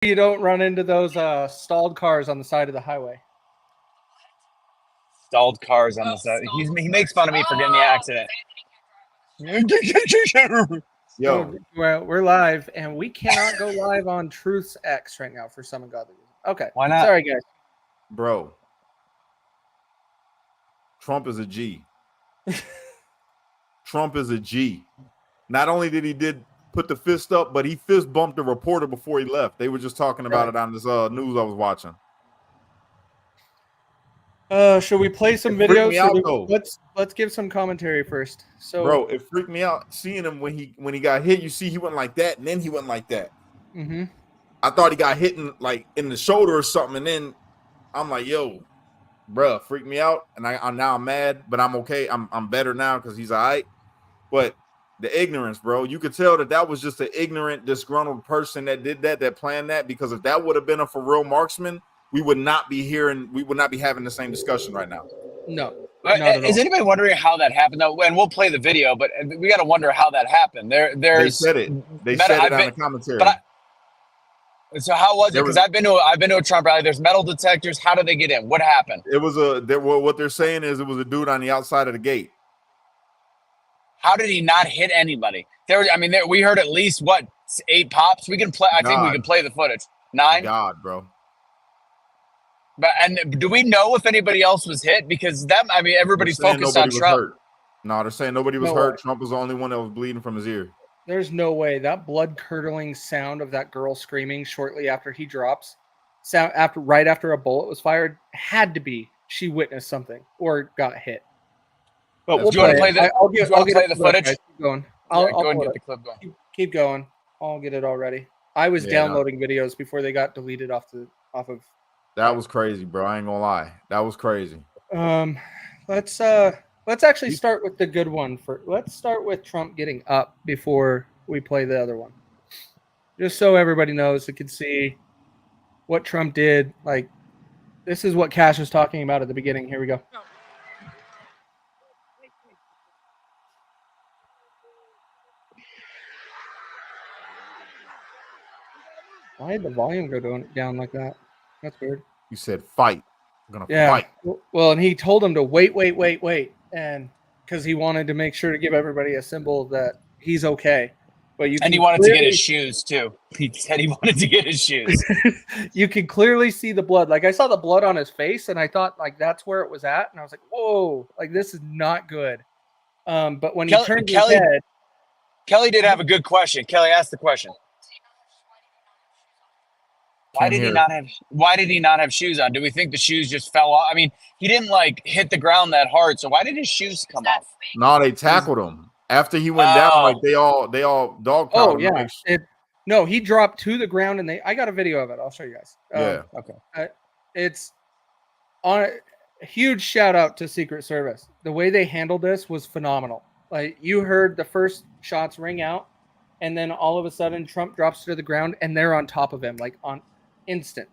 you don't run into those stalled cars on the side of the highway. Stalled cars on the side. He makes fun of me for getting the accident. Yo, we're live, and we cannot go live on Truth's X right now for some ungodly reason. Okay, why not? Sorry, guys. Bro, Trump is a G. Trump is a G. Not only did he put the fist up, but he fist bumped the reporter before he left. They were just talking about it on this news I was watching. Should we play some videos? Let's give some commentary first. So, bro, it freaked me out seeing him when he got hit. You see, he went like that, and then he went like that. Mm-hmm. I thought he got hit in the shoulder or something, and then I'm like, yo, bro, freaked me out. And I'm mad, but I'm okay. I'm better now because he's all right. But the ignorance, bro, you could tell that was just an ignorant, disgruntled person that did that planned that. Because if that would have been a for real marksman, we would not be having the same discussion right now. No. Is anybody wondering how that happened though? And we'll play the video, but we got to wonder how that happened. They said it on the commentary. So how was it? Because I've been to a Trump rally. There's metal detectors. How did they get in? What happened? It was what they're saying is it was a dude on the outside of the gate. How did he not hit anybody? We heard at least 8 pops. We can play. I think we can play the footage. 9. God, bro. And do we know if anybody else was hit? Because everybody's focused on Trump. Hurt. No, they're saying nobody was hurt. Trump was the only one that was bleeding from his ear. There's no way. That blood-curdling sound of that girl screaming shortly after he drops, right after a bullet was fired, had to be she witnessed something or got hit. But do you want to play the? I'll play the footage. Keep going. I'll go and get the clip going. Keep going. I'll get it already. I was downloading videos before they got deleted off of. That was crazy, bro. I ain't gonna lie. That was crazy. Let's actually start with the good one. Let's start with Trump getting up before we play the other one. Just so everybody knows, they can see what Trump did. Like, this is what Cash was talking about at the beginning. Here we go. Why did the volume go down like that? That's weird. You said fight. I'm gonna fight. Well, and he told him to wait. And because he wanted to make sure to give everybody a symbol that he's okay. But he wanted to get his shoes too. He said he wanted to get his shoes. You can clearly see the blood. Like, I saw the blood on his face, and I thought, like, that's where it was at. And I was like, whoa, like, this is not good. But when he turned his head, Kelly did have a good question. Kelly asked the question. Why did he not have shoes on? Do we think the shoes just fell off? I mean, he didn't hit the ground that hard, so why did his shoes come off? No, they tackled him after he went down. Like they all dog. Oh yeah. No, he dropped to the ground, and I got a video of it. I'll show you guys. Okay. It's on a huge shout out to Secret Service. The way they handled this was phenomenal. Like, you heard the first shots ring out, and then all of a sudden Trump drops to the ground, and they're on top of him, like on instant.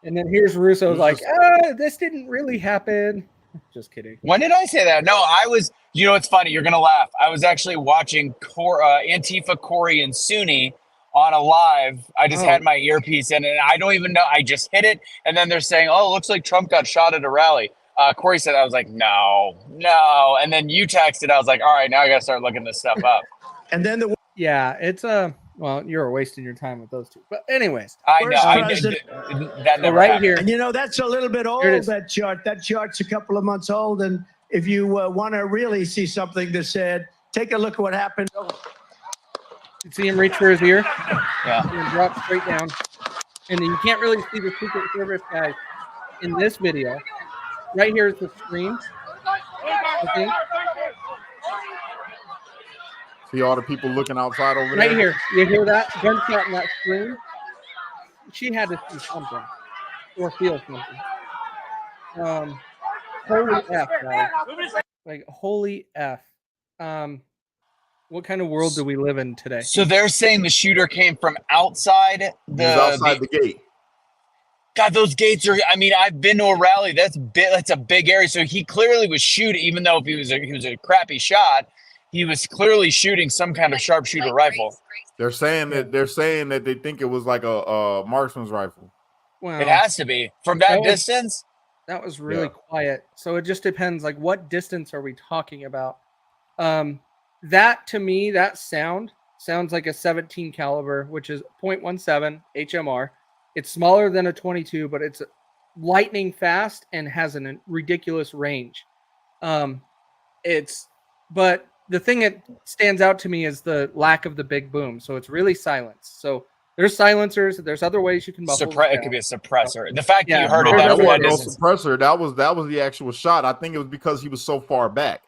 And then here's Russo's like, this didn't really happen. Just kidding. When did I say that? No, I was, it's funny. You're going to laugh. I was actually watching Antifa, Corey, and Sunni on a live. I just had my earpiece in, and I don't even know. I just hit it. And then they're saying, it looks like Trump got shot at a rally. Corey said, I was like, no. And then you texted. I was like, all right, now I got to start looking this stuff up. And then it's well, you're wasting your time with those two. But anyways, I know. That never right happened. here. And that's a little bit old, that chart. That chart's a couple of months old. And if you want to really see something that's said, take a look at what happened. You see him reach for his ear? Yeah. And drop straight down. And then you can't really see the Secret Service guys in this video. Right here is the screen, I think. See all the people looking outside over there? Right here. You hear that gunshot in that screen? She had to see something or feel something. Holy F, guys. Like, holy F. What kind of world do we live in today? So they're saying the shooter came from outside the gate. God, those gates are. I've been to a rally. That's a big area. So he clearly was shooting, even though if he was a crappy shot. he was clearly shooting some kind of sharpshooter rifle. They're saying that they think it was like a marksman's rifle. Well, It has to be from that distance. That was really quiet. So it just depends, like, what distance are we talking about? That to me, that sounds like a 17 caliber, which is 0.17 HMR. It's smaller than a 22, but it's lightning fast and has a ridiculous range. But the thing that stands out to me is the lack of the big boom. So it's really silenced. So there's silencers. There's other ways you can muffle. It could be a suppressor. The fact that you heard that wasn't no distance. suppressor. That was the actual shot. I think it was because he was so far back.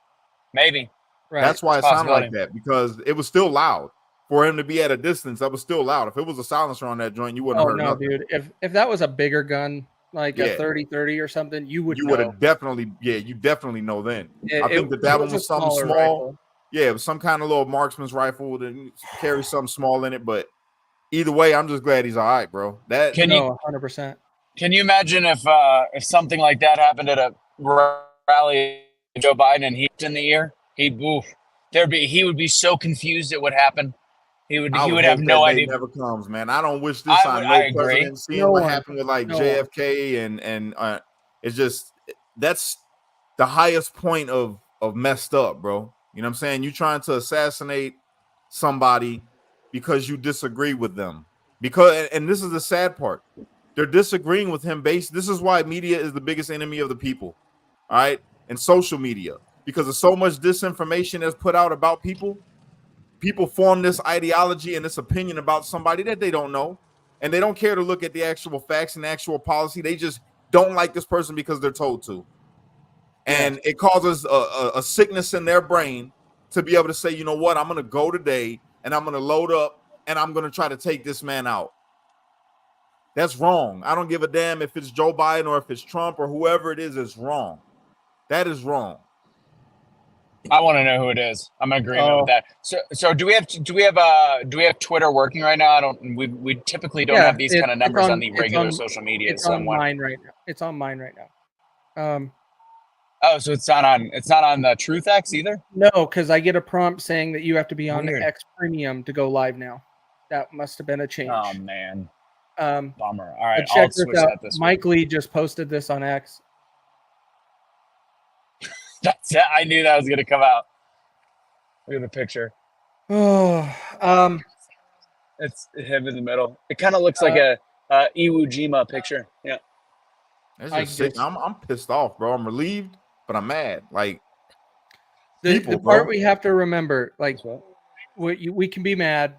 Maybe. Right. That's why it sounded like that, because it was still loud. For him to be at a distance, that was still loud. If it was a silencer on that joint, you wouldn't have heard nothing. Dude. If that was a bigger gun, like a 30-30 or something, you would have definitely, you definitely know then. I think that one was something small. Rifle. Yeah, it was some kind of little marksman's rifle that carries something small in it. But either way, I'm just glad he's all right, bro. 100%. Can you imagine if something like that happened at a rally of Joe Biden and he's in the ear? He would be so confused at what happened. He would have no idea. Never comes, man. I don't wish this on no president. Seeing what happened with JFK and it's just, that's the highest point of messed up, bro. You know what I'm saying? You trying to assassinate somebody because you disagree with them. And this is the sad part. They're disagreeing with him this is why media is the biggest enemy of the people. All right? And social media. Because of so much disinformation that's put out about people form this ideology and this opinion about somebody that they don't know. And they don't care to look at the actual facts and the actual policy. They just don't like this person because they're told to. And it causes a sickness in their brain to be able to say, you know what, I'm going to go today and I'm going to load up and I'm going to try to take this man out. That's wrong. I don't give a damn if it's Joe Biden or if it's Trump or whoever it is. It's wrong. That is wrong. I want to know who it is. I'm in agreement with that. So do we have Twitter working right now? We typically don't have these kind of numbers on the regular social media. It's on mine right now. It's on mine right now. So it's not on the Truth X either? No, because I get a prompt saying that you have to be on the X Premium to go live now. That must have been a change. Oh man. Bummer. All right, I'll switch that this Mike Lee just posted this on X. That's it. I knew that was going to come out. Look at the picture. Oh, it's him in the middle. It kind of looks like a Iwo Jima picture. Yeah. That's just sick. I'm pissed off, bro. I'm relieved, but I'm mad. Like the part we have to remember, like we can be mad,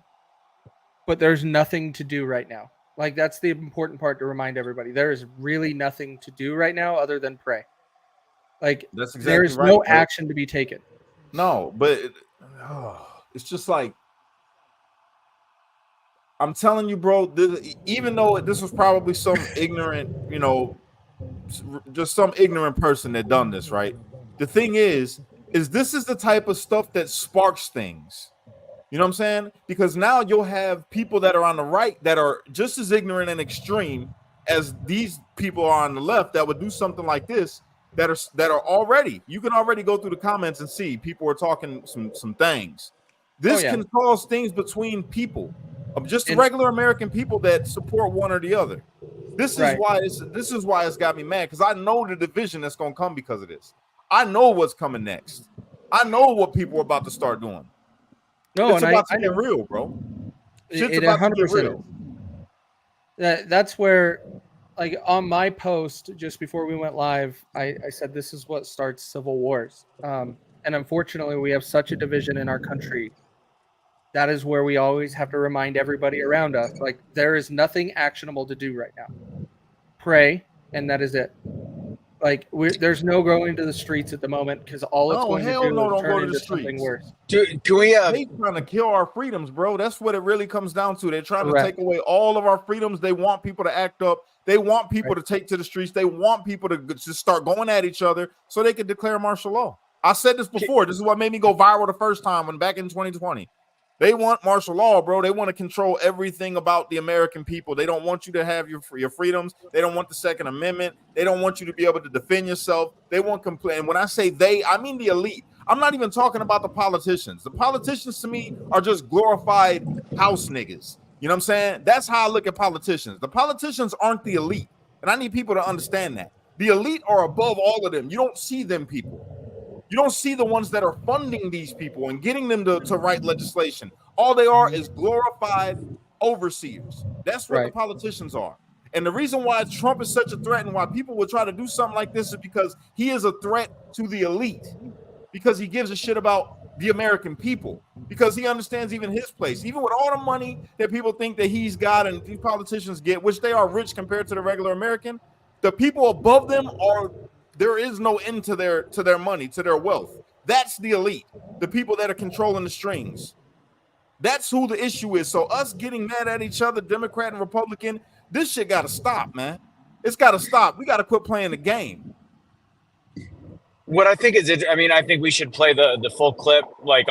but there's nothing to do right now. Like that's the important part to remind everybody. There is really nothing to do right now other than pray. Like there is no action to be taken. No, but it's just like I'm telling you, bro. Even though this was probably some ignorant, just some ignorant person that done this, right? The thing is this is the type of stuff that sparks things. You know what I'm saying? Because now you'll have people that are on the right that are just as ignorant and extreme as these people are on the left that would do something like this. That are already, you can already go through the comments and see people are talking some things. This can cause things between people, just regular American people that support one or the other. This is why it's got me mad, because I know the division that's gonna come because of this. I know what's coming next. I know what people are about to start doing. No, it's about to get real, bro. Shit's about 100%. To get real. That's where. Like on my post just before we went live, I said this is what starts civil wars. And unfortunately, we have such a division in our country. That is where we always have to remind everybody around us, like there is nothing actionable to do right now. Pray, and that is it. Like there's no going to the streets at the moment because all it's going to do is turn into something worse. Can we? They trying to kill our freedoms, bro. That's what it really comes down to. They're trying to take away all of our freedoms. They want people to act up. They want people to take to the streets. They want people to just start going at each other so they can declare martial law. I said this before. This is what made me go viral the first time back in 2020. They want martial law, bro. They want to control everything about the American people. They don't want you to have your freedoms. They don't want the Second Amendment. They don't want you to be able to defend yourself. They want complaint. When I say they, I mean the elite. I'm not even talking about the politicians. The politicians to me are just glorified house niggas. You know what I'm saying? That's how I look at politicians. The politicians aren't the elite. And I need people to understand that. The elite are above all of them. You don't see them people. You don't see the ones that are funding these people and getting them to write legislation. All they are is glorified overseers. That's what the politicians are. And the reason why Trump is such a threat and why people would try to do something like this is because he is a threat to the elite, because he gives a shit about the American people, because he understands even his place. Even with all the money that people think that he's got and these politicians get, which they are rich compared to the regular American, the people above them are, there is no end to their money, to their wealth. That's the elite, the people that are controlling the strings. That's who the issue is. So us getting mad at each other, Democrat and Republican, this shit got to stop, man. It's got to stop. We got to quit playing the game. What I think is, I think we should play the full clip, like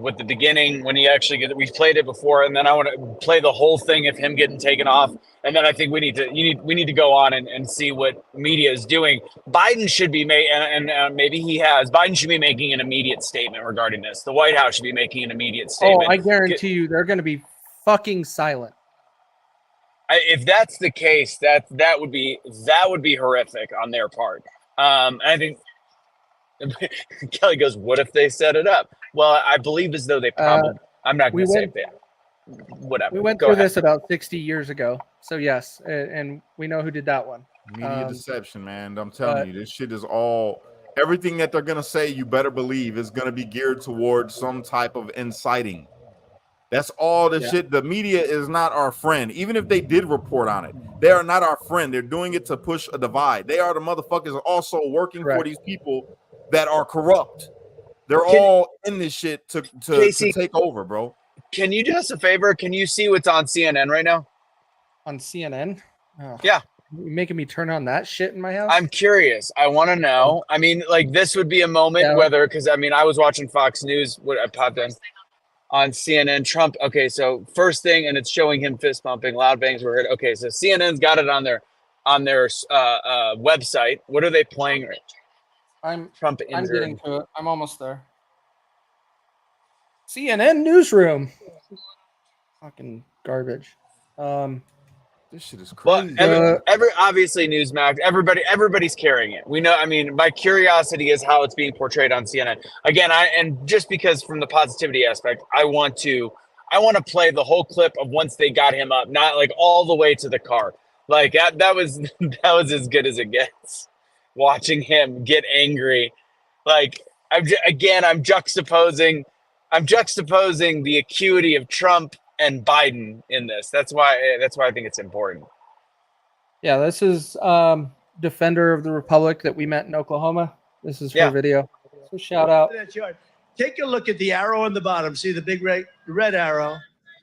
with the beginning when he actually we've played it before, and then I want to play the whole thing of him getting taken off, and then I think we need to go on and see what media is doing. Biden should be maybe he has. Biden should be making an immediate statement regarding this. The White House should be making an immediate statement. Oh, I guarantee you, they're going to be fucking silent. If that's the case, that would be horrific on their part. I think. Kelly goes, what if they set it up? Well, I believe as though they probably, I'm not going to say that. Whatever. We went through this about 60 years ago. So yes, and we know who did that one. Media deception, man. I'm telling you, this shit is all, everything that they're going to say, you better believe is going to be geared towards some type of inciting. That's all the shit. The media is not our friend. Even if they did report on it, they are not our friend. They're doing it to push a divide. They are the motherfuckers also working for these people that are corrupt. They're all in this shit to take over, bro. Can you do us a favor? Can you see what's on CNN right now? On CNN? Oh, yeah. You're making me turn on that shit in my house? I'm curious. I want to know. I mean, like, this would be a moment because I was watching Fox News. What I popped in on CNN. Trump. Okay, so first thing, and it's showing him fist pumping, loud bangs were heard. Okay, so CNN's got it on their website. What are they playing? Trump injured. I'm getting to it. I'm almost there. CNN newsroom. Fucking garbage. This shit is crazy. Well, obviously Newsmax. Everybody's carrying it. We know. I mean, my curiosity is how it's being portrayed on CNN. Again, and just because from the positivity aspect, I want to play the whole clip of once they got him up, not like all the way to the car. Like that was as good as it gets. Watching him get angry, like I'm juxtaposing the acuity of Trump and Biden in this. That's why I think it's important. Yeah, this is Defender of the Republic that we met in Oklahoma. This is for video. So shout out. Take a look at the arrow on the bottom. See the big red arrow,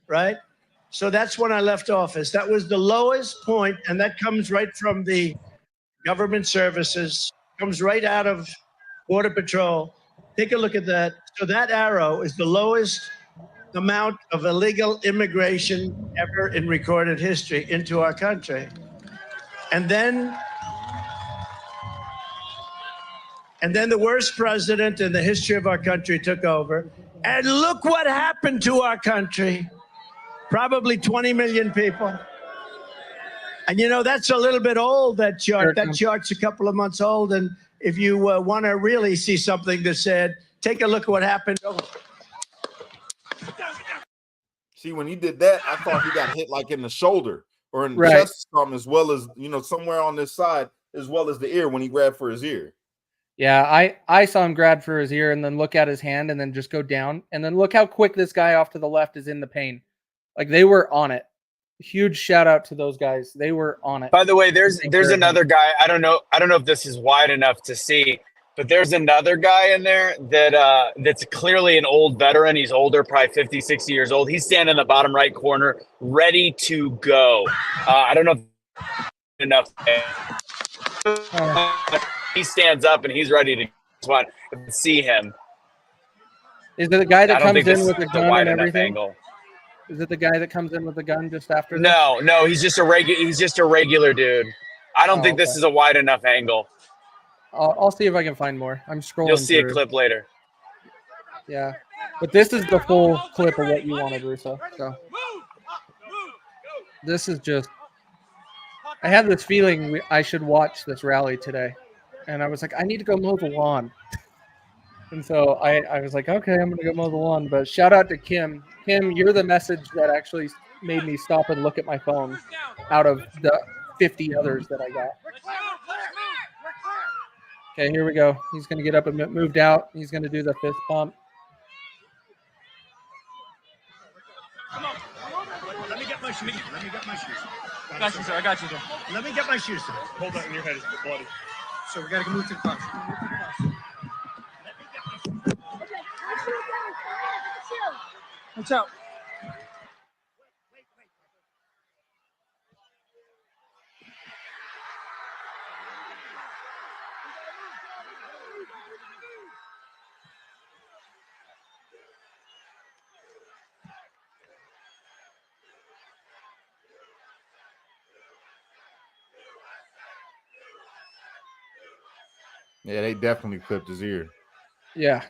right? So that's when I left office. That was the lowest point, and that comes right from the government services, comes right out of Border Patrol. Take a look at that. So that arrow is the lowest amount of illegal immigration ever in recorded history into our country. And then the worst president in the history of our country took over. And look what happened to our country. Probably 20 million people. And that's a little bit old, that chart. That chart's a couple of months old. And if you want to really see something that's said, take a look at what happened. See, when he did that, I thought he got hit like in the shoulder or in the chest or something, as well as, somewhere on this side, as well as the ear when he grabbed for his ear. Yeah, I saw him grab for his ear and then look at his hand and then just go down. And then look how quick this guy off to the left is in the pain. Like, they were on it. Huge shout out to those guys. They were on it. By the way, there's another guy. I don't know if this is wide enough to see, but there's another guy in there that's clearly an old veteran. He's older, probably 50, 60 years old. He's standing in the bottom right corner, ready to go. I don't know if enough. He stands up and he's ready to see him. Is it the guy that comes in with the gun and everything? Angle. Is it the guy that comes in with the gun just after? No, he's just a regular dude. I don't think this is a wide enough angle. I'll see if I can find more. I'm scrolling. You'll see a clip later. Yeah, but this is the full clip of what you wanted, Russo. So this is just. I had this feeling I should watch this rally today, and I was like, I need to go mow the lawn. And so I was like, okay, I'm gonna go mow the lawn. But shout out to Kim. Kim, you're the message that actually made me stop and look at my phone out of the 50 others that I got. Okay, here we go. He's gonna get up and moved out. He's gonna do the fist pump. Let me get my shoes. Let me get my shoes. I got you, sir. I got you, sir. Let me get my shoes. Hold that in your head. It's bloody. So we got to move to the car. Watch out. Yeah, they definitely clipped his ear. Yeah,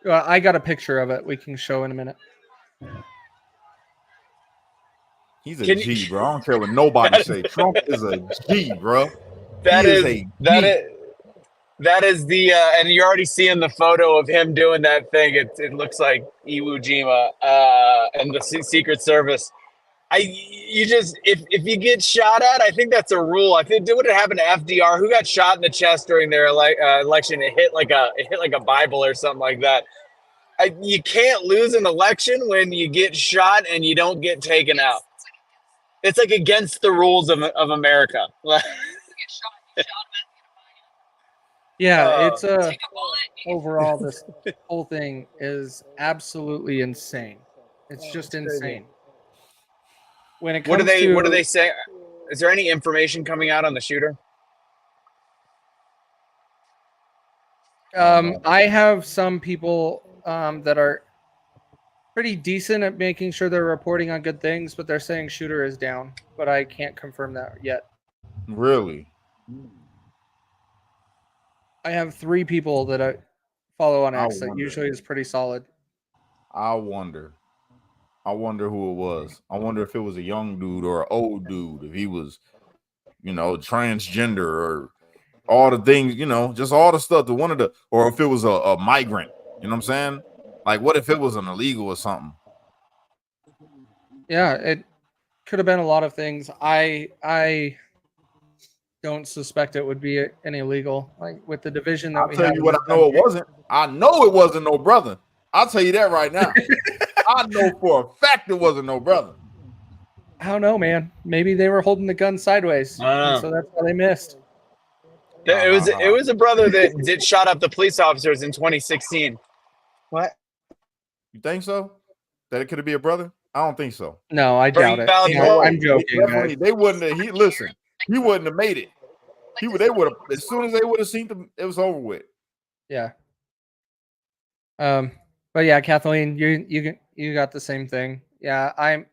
I got a picture of it. We can show in a minute. He's a G, bro. I don't care what nobody say. Trump is a G, bro. That is the and you're already seeing the photo of him doing that thing. It looks like Iwo Jima and the Secret Service. If you get shot at, I think that's a rule. I think what happened to FDR, who got shot in the chest during their election. It hit like a Bible or something like that. You can't lose an election when you get shot and you don't get taken out. It's like against the rules of America. Yeah, it's overall this whole thing is absolutely insane. It's just insane. When it comes what do they say? Is there any information coming out on the shooter? I have some people that are pretty decent at making sure they're reporting on good things, but they're saying shooter is down, but I can't confirm that yet. Really? I have 3 people that I follow on X that usually is pretty solid. I wonder who it was. I wonder if it was a young dude or an old dude, if he was, transgender or all the things, just all the stuff or if it was a migrant, you know what I'm saying? Like, what if it was an illegal or something? Yeah, it could have been a lot of things. I don't suspect it would be an illegal, like with the division that I'll we tell have. you what, I know it wasn't. I know it wasn't no brother. I'll tell you that right now. I know for a fact it wasn't no brother. I don't know, man. Maybe they were holding the gun sideways, and so that's why they missed. It was a brother that shot up the police officers in 2016. What? You think so? That it could be a brother? I don't think so. No, I doubt it. I'm joking. They wouldn't have. He wouldn't have made it. They would have, as soon as they would have seen them, it was over with. Yeah. But yeah, Kathleen, you got the same thing. Yeah,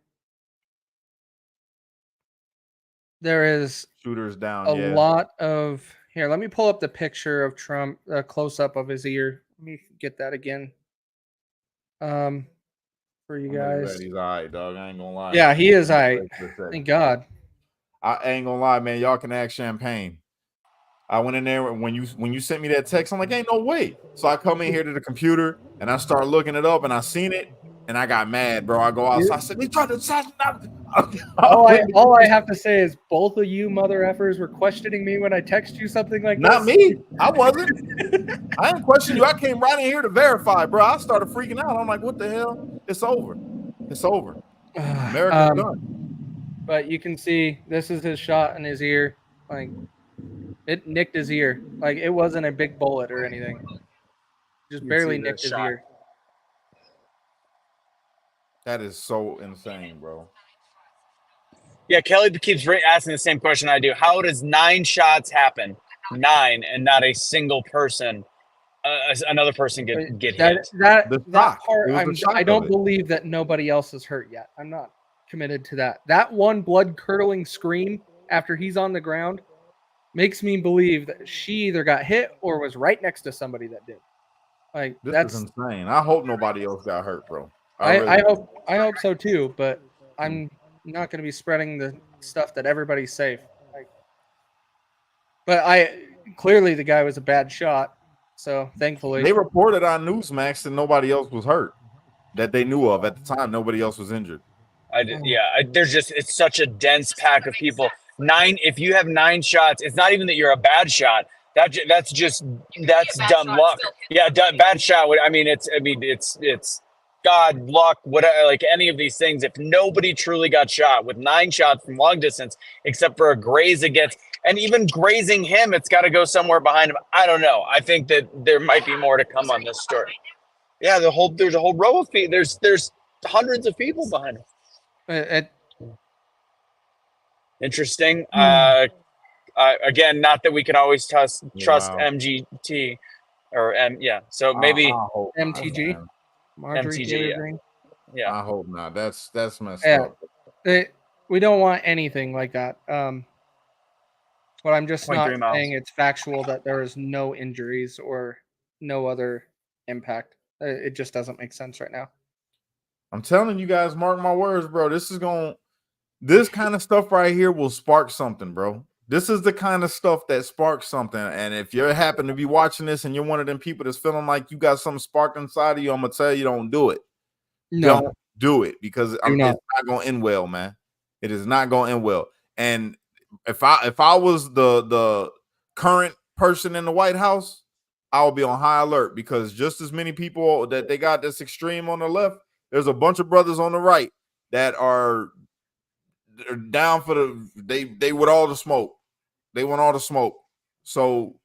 there is shooters down. A lot of here. Let me pull up the picture of Trump, a close up of his ear. Let me get that again. For you guys, he's all right, dog. I ain't gonna lie. Yeah, he is all right. Thank God. I ain't gonna lie, man. Y'all can act champagne. I went in there when you sent me that text. I'm like, ain't no way. So I come in here to the computer and I start looking it up and I seen it and I got mad, bro. I go outside. I said, they tried to assassinate. All I have to say is both of you mother effers were questioning me when I text you something like Not this. me. I wasn't. I didn't question you. I came right in here to verify, bro. I started freaking out. I'm like, what the hell? It's over. It's over. America's done. But you can see this is his shot in his ear. Like, it nicked his ear. Like, it wasn't a big bullet or anything. Just barely nicked his ear. That is so insane, bro. Yeah, Kelly keeps asking the same question I do. How does 9 shots happen? 9 and not a single person, another person get hit? That part, I don't believe that nobody else is hurt yet. I'm not committed to that. That one blood-curdling scream after he's on the ground makes me believe that she either got hit or was right next to somebody that did. Like This that's is insane. I hope nobody else got hurt, bro. I hope so too, but I'm not going to be spreading the stuff that everybody's safe. Like, but I clearly the guy was a bad shot, so thankfully They reported on Newsmax that nobody else was hurt that they knew of at the time. Nobody else was injured. There's just, it's such a dense pack of people. If you have 9 shots, it's not even that you're a bad shot. That's dumb luck. Yeah, bad shot. It's God, luck, whatever. Like any of these things, if nobody truly got shot with 9 shots from long distance, except for a graze against, and even grazing him, it's got to go somewhere behind him. I don't know. I think that there might be more to come on this story. Yeah, there's a whole row of people. There's hundreds of people behind him. Interesting. Again, not that we can always trust MGT or So maybe MTG, Marjorie Taylor Greene. Yeah, I hope not. That's messed up. We don't want anything like that. But I'm just not saying it's factual that there is no injuries or no other impact. It just doesn't make sense right now. I'm telling you guys, mark my words, bro. This kind of stuff right here will spark something, bro. This is the kind of stuff that sparks something. And if you happen to be watching this and you're one of them people that's feeling like you got something sparked inside of you, I'm gonna tell you, don't do it. No. Don't do it because it's not gonna end well, man. It is not gonna end well. And if I was the current person in the White House, I would be on high alert because just as many people that they got this extreme on the left, there's a bunch of brothers on the right that are down for they with all the smoke. They want all the smoke. So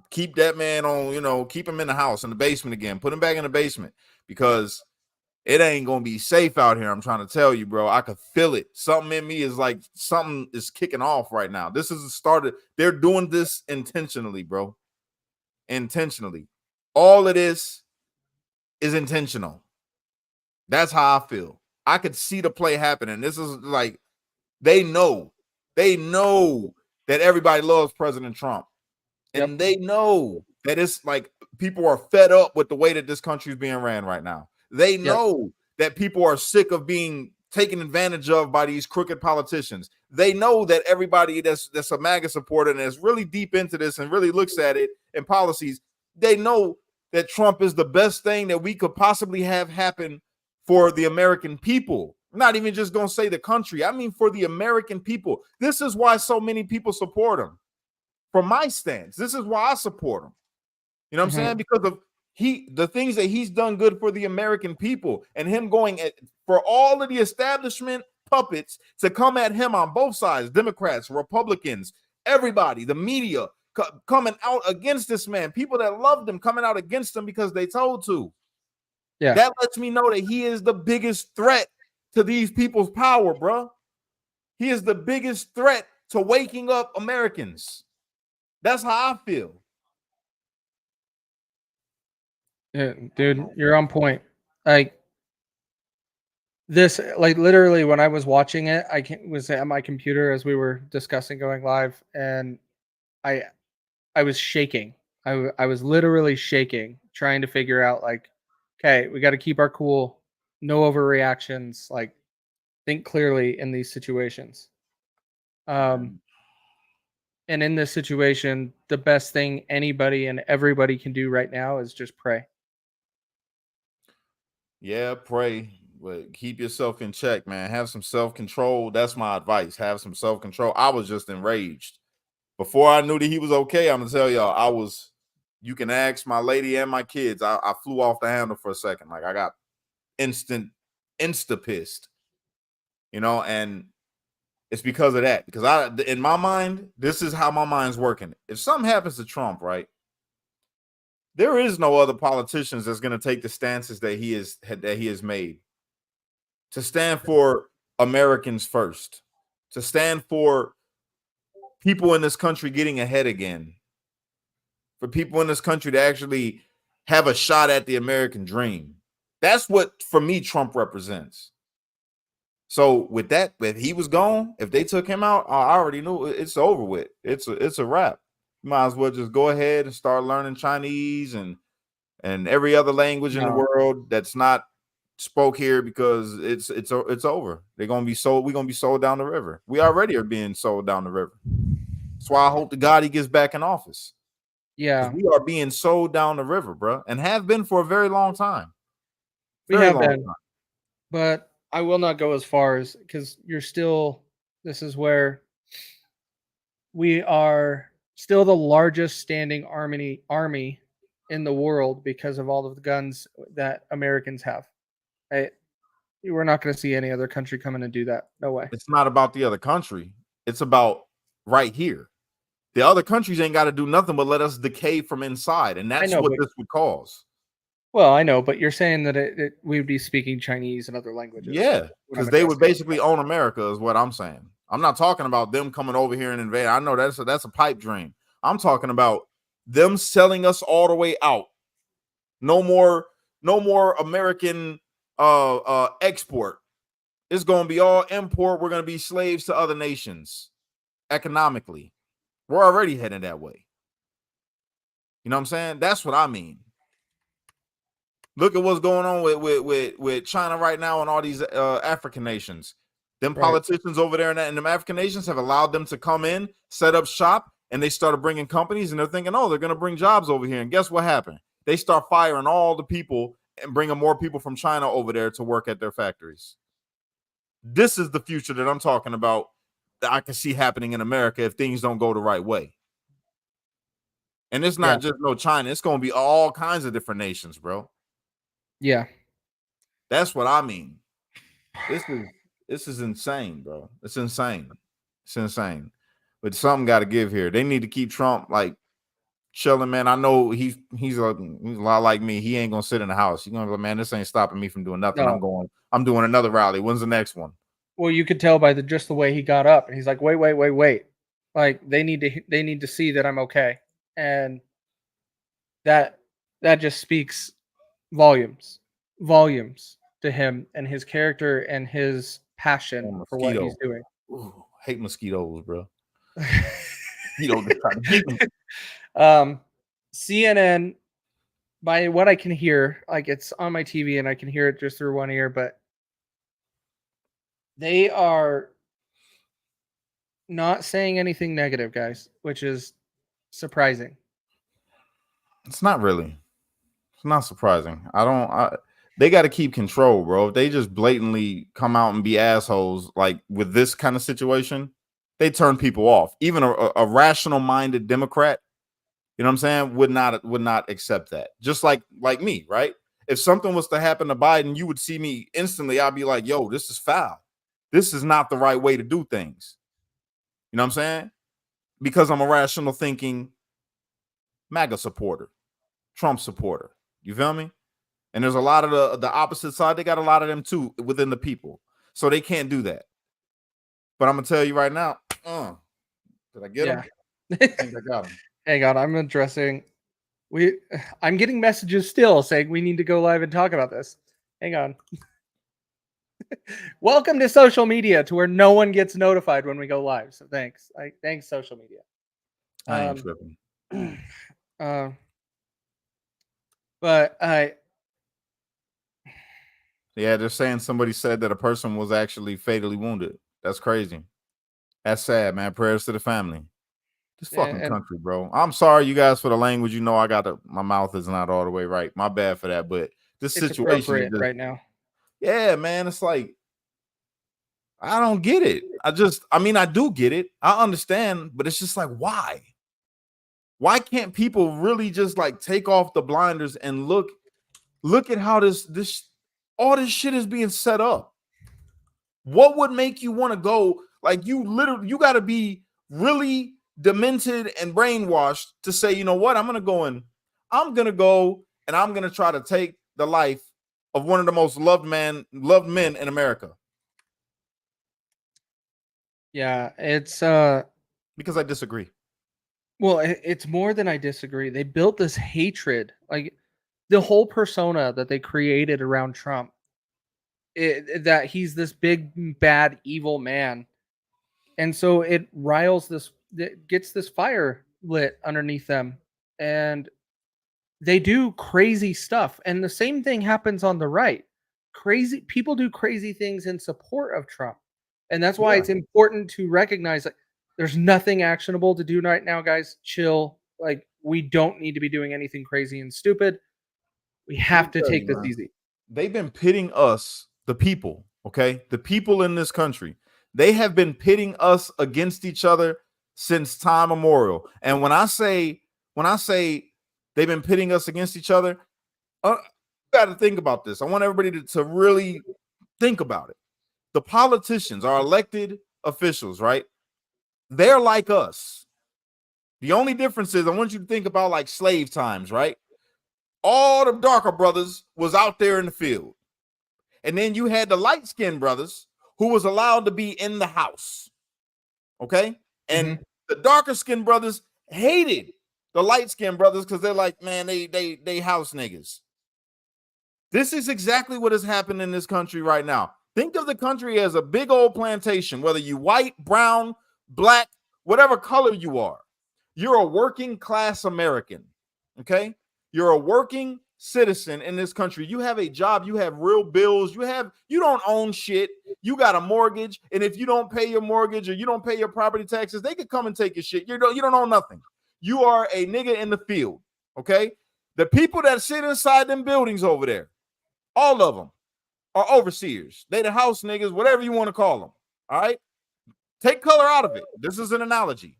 keep that man on, keep him in the house, in the basement again. Put him back in the basement because it ain't gonna be safe out here. I'm trying to tell you, bro. I could feel it. Something in me is like something is kicking off right now. This is started. They're doing this intentionally, bro. Intentionally. All of this is intentional. That's how I feel. I could see the play happening. This is like they know that everybody loves President Trump. And they know that it's like people are fed up with the way that this country is being ran right now. They know that people are sick of being taken advantage of by these crooked politicians. They know that everybody that's a MAGA supporter and is really deep into this and really looks at it and policies, they know that Trump is the best thing that we could possibly have happen for the American people. I'm not even just going to say the country. I mean, for the American people. This is why so many people support him. From my stance, this is why I support him. You know what I'm saying? Because of the things that he's done good for the American people and him going for all of the establishment puppets to come at him on both sides, Democrats, Republicans, everybody, the media coming out against this man, people that loved him coming out against him because they told to. Yeah, that lets me know that he is the biggest threat to these people's power, bro. He is the biggest threat to waking up Americans. That's how I feel. Yeah, dude, you're on point. Like this, like literally when I was watching it, was at my computer as we were discussing going live, and I was shaking. I was literally shaking, trying to figure out like, okay, we got to keep our cool, no overreactions, like think clearly in these situations. And in this situation, the best thing anybody and everybody can do right now is just pray. Yeah, pray, but keep yourself in check, man. Have some self-control. That's my advice. Have some self-control. I was just enraged. Before I knew that he was okay, I'm gonna tell y'all, you can ask my lady and my kids. I flew off the handle for a second. Like I got insta pissed, and it's because of that. Because in my mind, this is how my mind's working. If something happens to Trump, right? There is no other politicians that's going to take the stances that he has made. To stand for Americans first. To stand for people in this country getting ahead again. For people in this country to actually have a shot at the American dream. That's what, for me, Trump represents. So with that, if he was gone, if they took him out, I already knew it's over with. It's a wrap. You might as well just go ahead and start learning Chinese and and every other language in the No. world that's not spoke here, because it's over. They're gonna be sold. We're gonna be sold down the river. We already are being sold down the river. That's why I hope to God he gets back in office. Yeah, We are being sold down the river, bro, and have been for a very long time. we Very have long been, time. but I will not go as far as, because you're still. This is where we are still the largest standing army in the world because of all of the guns that Americans have. We're not going to see any other country come in and do that. No way. It's not about the other country. It's about right here. The other countries ain't got to do nothing but let us decay from inside, and that's know, what but- this would cause. Well, I know, but you're saying that we would be speaking Chinese and other languages. Yeah, because they would basically own America, is what I'm saying. I'm not talking about them coming over here and invade. I know that's a pipe dream. I'm talking about them selling us all the way out. No more American export. It's going to be all import. We're going to be slaves to other nations economically. We're already heading that way. You know what I'm saying? That's what I mean. Look at what's going on with China right now and all these African nations. Them politicians over there in them African nations have allowed them to come in, set up shop, and they started bringing companies, and they're thinking, oh, they're going to bring jobs over here. And guess what happened? They start firing all the people and bringing more people from China over there to work at their factories. This is the future that I'm talking about that I can see happening in America if things don't go the right way. And it's not just no China. It's going to be all kinds of different nations, bro. Yeah. That's what I mean. This is insane, bro. It's insane. It's insane. But something got to give here. They need to keep Trump like chilling, man. I know he's a lot like me. He ain't gonna sit in the house. He's gonna go, man, this ain't stopping me from doing nothing. No. I'm doing another rally. When's the next one? Well, you could tell by just the way he got up, and he's like, wait. Like they need to see that I'm okay. And that just speaks volumes to him and his character and his passion for what he's doing. Ooh, hate mosquitoes, bro. You don't try to get them. CNN, by what I can hear, like it's on my TV and I can hear it just through one ear, but they are not saying anything negative, guys, which is surprising. It's not really. It's not surprising. They got to keep control, bro. If they just blatantly come out and be assholes, like with this kind of situation, they turn people off. Even a rational-minded Democrat, you know what I'm saying, would not accept that. Just like me, right? If something was to happen to Biden, you would see me instantly. I'd be like, yo, this is foul. This is not the right way to do things. You know what I'm saying? Because I'm a rational thinking MAGA supporter, Trump supporter. You feel me? And there's a lot of the opposite side. They got a lot of them too within the people. So they can't do that. But I'm going to tell you right now. Did I get him? I think I got him. Hang on. I'm addressing. I'm getting messages still saying we need to go live and talk about this. Hang on. Welcome to social media, to where no one gets notified when we go live. So thanks. Thanks, social media. I ain't tripping. But yeah, they're saying somebody said that a person was actually fatally wounded. That's crazy. That's sad, man. Prayers to the family. This fucking country, bro. I'm sorry, you guys, for the language. You know, my mouth is not all the way right. My bad for that. But this situation is right now. Yeah, man. It's like, I don't get it. I do get it. I understand, but it's just like, why? Why can't people really just like take off the blinders and look at how all this shit is being set up? What would make you want to go? Like, you got to be really demented and brainwashed to say, you know what? I'm gonna go and I'm gonna try to take the life of one of the most loved men in America. Yeah, it's because I disagree. Well, it's more than I disagree. They built this hatred, like the whole persona that they created around Trump, that he's this big, bad, evil man. And so it gets this fire lit underneath them. And they do crazy stuff. And the same thing happens on the right. Crazy people do crazy things in support of Trump. And that's why Yeah. it's important to recognize that there's nothing actionable to do right now, guys. Chill. Like, we don't need to be doing anything crazy and stupid. We have to tell take you, this man. easy. They've been pitting us, the people, okay? The people in this country. They have been pitting us against each other since time immemorial. And when I say they've been pitting us against each other, you got to think about this. I want everybody to really think about it. The politicians, our elected officials, right? They're like us. The only difference is I want you to think about like slave times, right? All the darker brothers was out there in the field. And then you had the light-skinned brothers who was allowed to be in the house. Okay? And the darker-skinned brothers hated the light-skinned brothers because they're like, man, they house niggas. This is exactly what has happened in this country right now. Think of the country as a big old plantation, whether you white, brown, black, whatever color you are. You're a working class American. Okay? You're a working citizen in this country. You have a job, you have real bills, you don't own shit, you got a mortgage, and if you don't pay your mortgage or you don't pay your property taxes, they could come and take your shit. You don't own nothing. You are a nigga in the field. Okay? The people that sit inside them buildings over there, all of them are overseers. They the house niggas, whatever you want to call them. All right? Take color out of it. This is an analogy.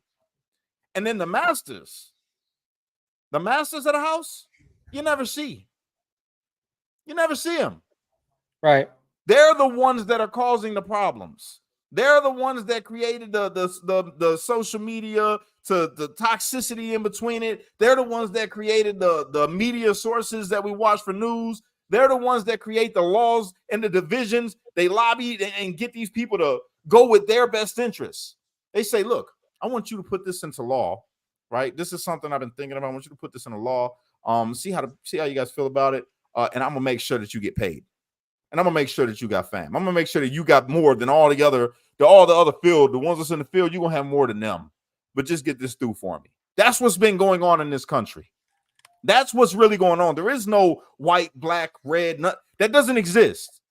And then the masters of the house, you never see. You never see them. Right. They're the ones that are causing the problems. They're the ones that created the social media, to the toxicity in between it. They're the ones that created the media sources that we watch for news. They're the ones that create the laws and the divisions. They lobby and get these people to go with their best interests. They say, look, I want you to put this into law, right? This is something I've been thinking about. I want you to put this in a law. See how you guys feel about it. And I'm gonna make sure that you get paid. And I'm gonna make sure that you got fam. I'm gonna make sure that you got more than all the other field. The ones that's in the field, you're gonna have more than them. But just get this through for me. That's what's been going on in this country. That's what's really going on. There is no white, black, red, that doesn't exist.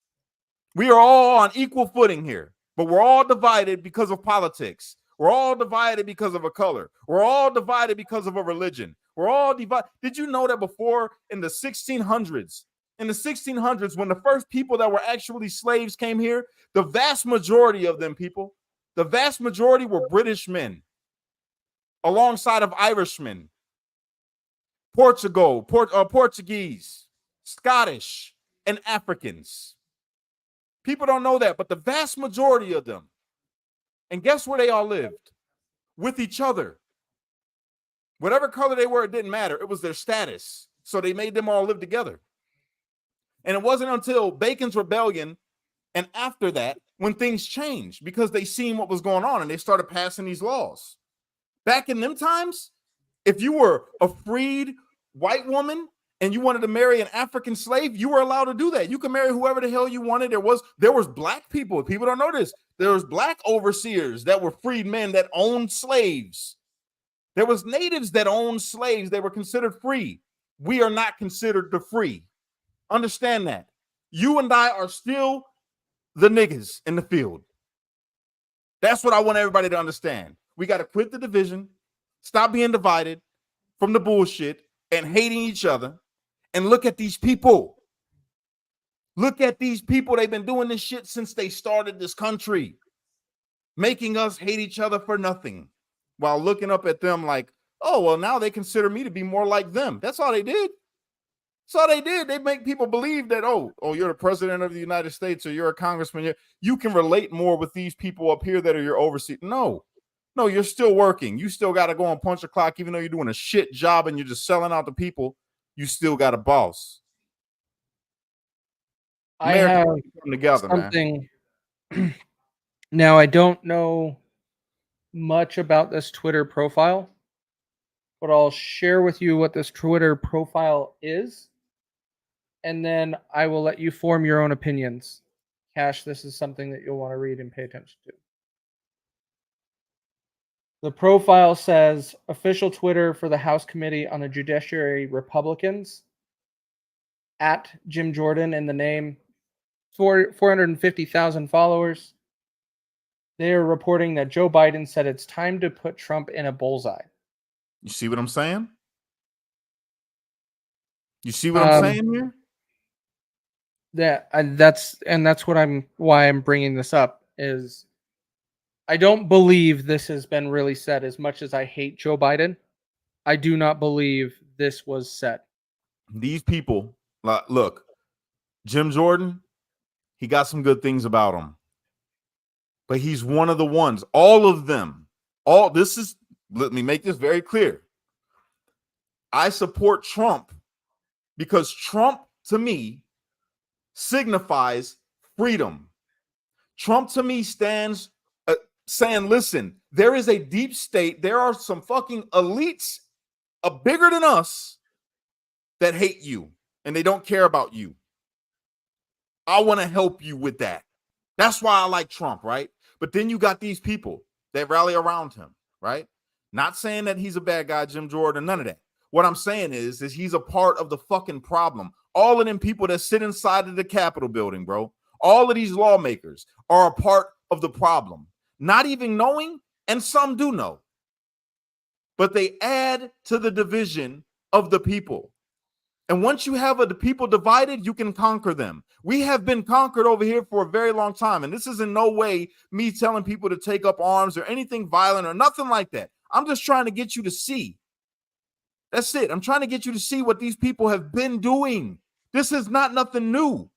We are all on equal footing here, but we're all divided because of politics. We're all divided because of a color. We're all divided because of a religion. We're all divided. Did you know that before in the 1600s, when the first people that were actually slaves came here, the vast majority of them people, the vast majority were British men alongside of Irishmen, Portuguese, Scottish, and Africans. People don't know that, but the vast majority of them. And guess where they all lived? With each other. Whatever color they were, it didn't matter. It was their status. So they made them all live together. And it wasn't until Bacon's Rebellion and after that when things changed, because they seen what was going on and they started passing these laws. Back in them times, if you were a freed white woman and you wanted to marry an African slave, you were allowed to do that. You could marry whoever the hell you wanted. There was black people. People don't know this. There was black overseers that were freed men that owned slaves. There was natives that owned slaves. They were considered free. We are not considered the free. Understand that. You and I are still the niggas in the field. That's what I want everybody to understand. We got to quit the division, stop being divided from the bullshit and hating each other, and look at these people. Look at these people. They've been doing this shit since they started this country, making us hate each other for nothing, while looking up at them like, oh, well, now they consider me to be more like them. That's all they did. That's all they did. They make people believe that, oh, you're the president of the United States or you're a congressman. You can relate more with these people up here that are your overseas. No, you're still working. You still got to go and punch a clock, even though you're doing a shit job and you're just selling out to people. You still got a boss. I have come together, something. Man. Now, I don't know much about this Twitter profile, but I'll share with you what this Twitter profile is, and then I will let you form your own opinions. Cash, this is something that you'll want to read and pay attention to. The profile says official Twitter for the House Committee on the Judiciary Republicans at Jim Jordan in the name, 450,000 followers. They are reporting that Joe Biden said it's time to put Trump in a bullseye. You see what I'm saying? You see what I'm saying here? That's why I'm bringing this up is I don't believe this has been really said. As much as I hate Joe Biden, I do not believe this was said. These people, look, Jim Jordan, he got some good things about him, but he's one of the ones. All of them. Let me make this very clear. I support Trump because Trump, to me, signifies freedom. Trump, to me, stands saying, listen, there is a deep state. There are some fucking elites bigger than us that hate you and they don't care about you. I want to help you with that. That's why I like Trump, right? But then you got these people that rally around him, right? Not saying that he's a bad guy, Jim Jordan, none of that. What I'm saying is he's a part of the fucking problem. All of them people that sit inside of the Capitol building, bro, all of these lawmakers are a part of the problem. Not even knowing, and some do know. But they add to the division of the people. And once you have the people divided, you can conquer them. We have been conquered over here for a very long time. And this is in no way me telling people to take up arms or anything violent or nothing like that. I'm just trying to get you to see. That's it. I'm trying to get you to see what these people have been doing. This is not nothing new.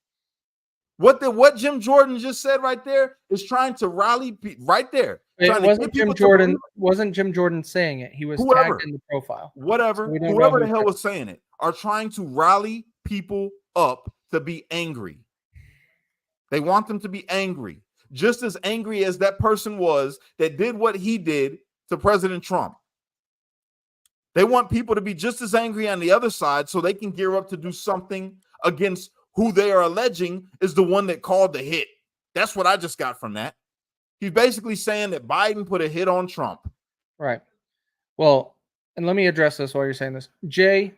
What Jim Jordan just said right there is trying to rally right there. It wasn't Jim Jordan. Wasn't Jim Jordan saying it? He was tagged in the profile. Whoever the hell was saying it are trying to rally people up to be angry. They want them to be angry, just as angry as that person was that did what he did to President Trump. They want people to be just as angry on the other side so they can gear up to do something against who they are alleging is the one that called the hit. That's what I just got from that. He's basically saying that Biden put a hit on Trump. Right. Well, and let me address this while you're saying this. Jay,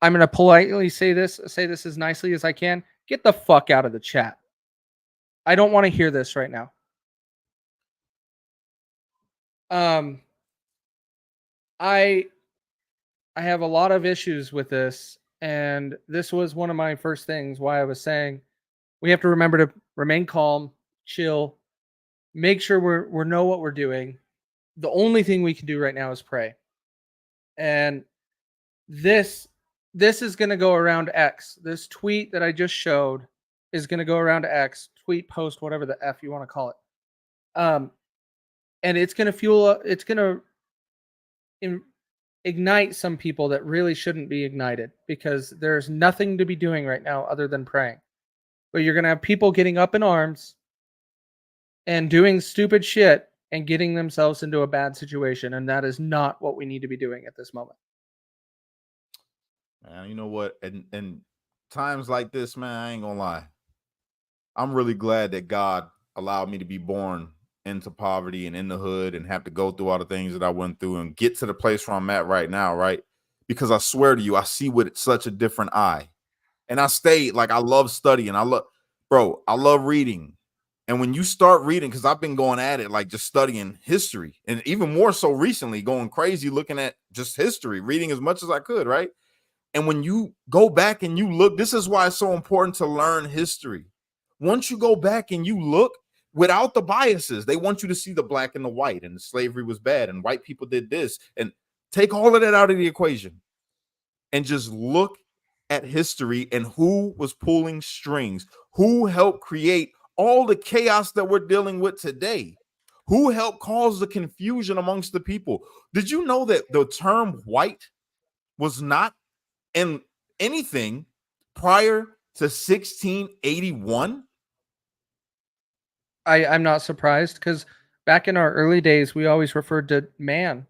I'm going to politely say this as nicely as I can. Get the fuck out of the chat. I don't want to hear this right now. I have a lot of issues with this, and this was one of my first things why I was saying we have to remember to remain calm, chill, make sure we know what we're doing. The only thing we can do right now is pray. And this is going to go around X. This tweet that I just showed is going to go around X, tweet, post, whatever the F you want to call it. And it's going to ignite some people that really shouldn't be ignited because there's nothing to be doing right now other than praying. But you're going to have people getting up in arms and doing stupid shit and getting themselves into a bad situation. And that is not what we need to be doing at this moment. Man, you know what? And times like this, man, I ain't gonna lie. I'm really glad that God allowed me to be born into poverty and in the hood and have to go through all the things that I went through and get to the place where I'm at right now, right? Because I swear to you, I see with such a different eye. And I stayed, like, I love studying. I love reading. And when you start reading, because I've been going at it, like just studying history, and even more so recently, going crazy looking at just history, reading as much as I could, right? And when you go back and you look, this is why it's so important to learn history. Once you go back and you look without the biases, they want you to see the black and the white, and the slavery was bad, and white people did this, and take all of that out of the equation and just look at history and who was pulling strings, who helped create all the chaos that we're dealing with today, who helped cause the confusion amongst the people. Did you know that the term white was not in anything prior to 1681? I'm not surprised because back in our early days, we always referred to man,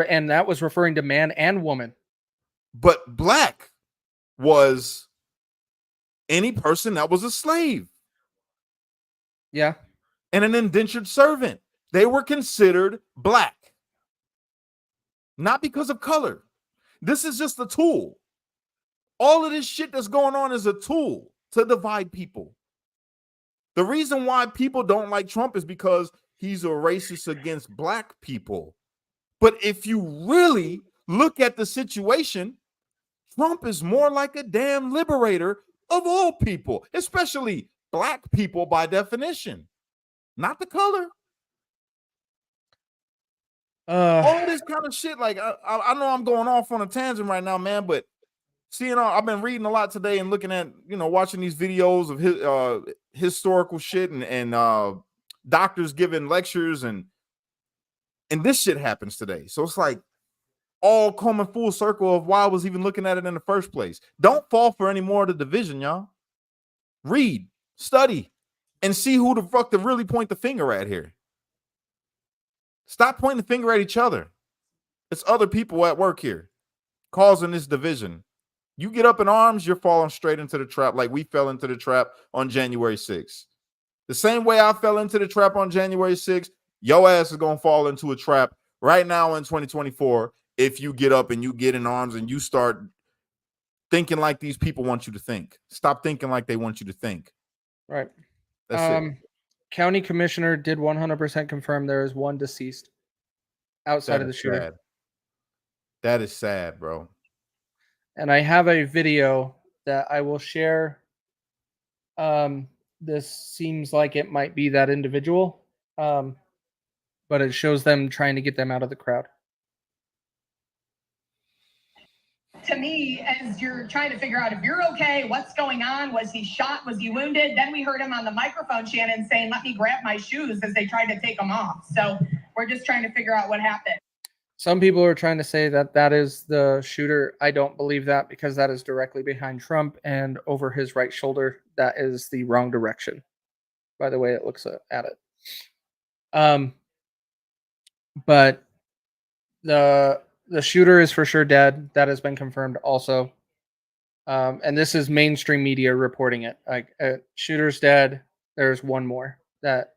and that was referring to man and woman. But black was any person that was a slave. Yeah. And an indentured servant. They were considered black. not because of color. This is just a tool. All of this shit that's going on is a tool to divide people. The reason why people don't like Trump is because he's a racist against black people. But if you really look at the situation, Trump is more like a damn liberator of all people, especially black people by definition, not the color. All this kind of shit. Like I know I'm going off on a tangent right now, man, but seeing I've been reading a lot today and looking at, watching these videos of his historical shit and doctors giving lectures and this shit happens today. So it's like all coming full circle of why I was even looking at it in the first place. Don't fall for any more of the division, y'all. Read, study, and see who the fuck to really point the finger at here. Stop pointing the finger at each other. It's other people at work here causing this division. You get up in arms, you're falling straight into the trap like we fell into the trap on January 6th. The same way I fell into the trap on January 6th, your ass is going to fall into a trap right now in 2024 if you get up and you get in arms and you start thinking like these people want you to think. Stop thinking like they want you to think. Right. That's it. County commissioner did 100% confirm there is one deceased outside of the shooter. Sad. That is sad, bro. And I have a video that I will share. This seems like it might be that individual, but it shows them trying to get them out of the crowd. To me, as you're trying to figure out if you're okay, what's going on, was he shot, was he wounded? Then we heard him on the microphone, Shannon, saying, let me grab my shoes as they tried to take him off. So we're just trying to figure out what happened. Some people are trying to say that that is the shooter. I don't believe that because that is directly behind Trump and over his right shoulder. That is the wrong direction, by the way it looks at it. But the shooter is for sure dead. That has been confirmed also. And this is mainstream media reporting it. Like shooter's dead. There's one more that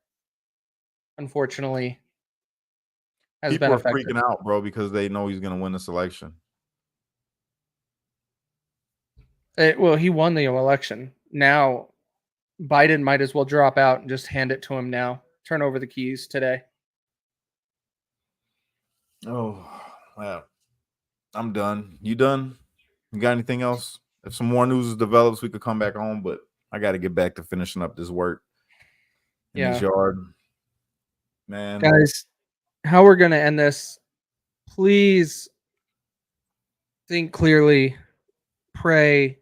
unfortunately has People been are affected. freaking out, bro, because they know he's going to win this election. Well, he won the election. Now Biden might as well drop out and just hand it to him now. Turn over the keys today. Oh, wow. I'm done. You done? You got anything else? If some more news develops, we could come back on, but I got to get back to finishing up this work in this yard. Man. Guys, how we're going to end this, please think clearly, pray.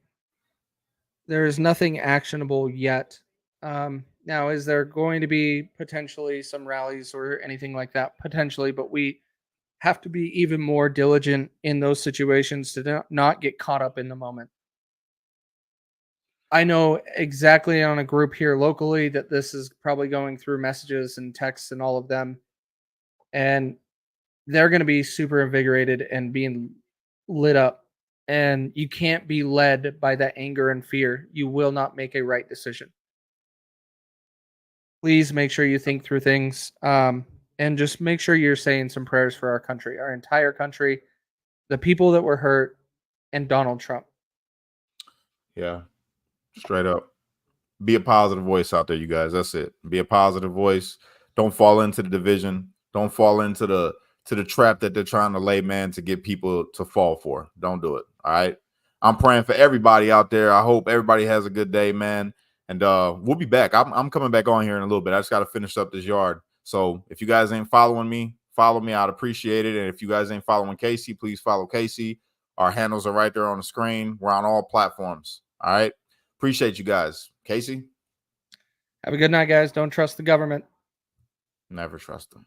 There is nothing actionable yet. Now, is there going to be potentially some rallies or anything like that? Potentially, but we have to be even more diligent in those situations to not get caught up in the moment. I know exactly on a group here locally that this is probably going through messages and texts and all of them. And they're going to be super invigorated and being lit up. And you can't be led by that anger and fear. You will not make a right decision. Please make sure you think through things. And just make sure you're saying some prayers for our country, our entire country, the people that were hurt, and Donald Trump. Yeah, straight up. Be a positive voice out there, you guys. That's it. Be a positive voice. Don't fall into the division. Don't fall into the trap that they're trying to lay, man, to get people to fall for. Don't do it. All right. I'm praying for everybody out there. I hope everybody has a good day, man. And we'll be back. I'm coming back on here in a little bit. I just got to finish up this yard. So if you guys ain't following me, follow me. I'd appreciate it. And if you guys ain't following Casey, please follow Casey. Our handles are right there on the screen. We're on all platforms. All right. Appreciate you guys. Casey? Have a good night, guys. Don't trust the government. Never trust them.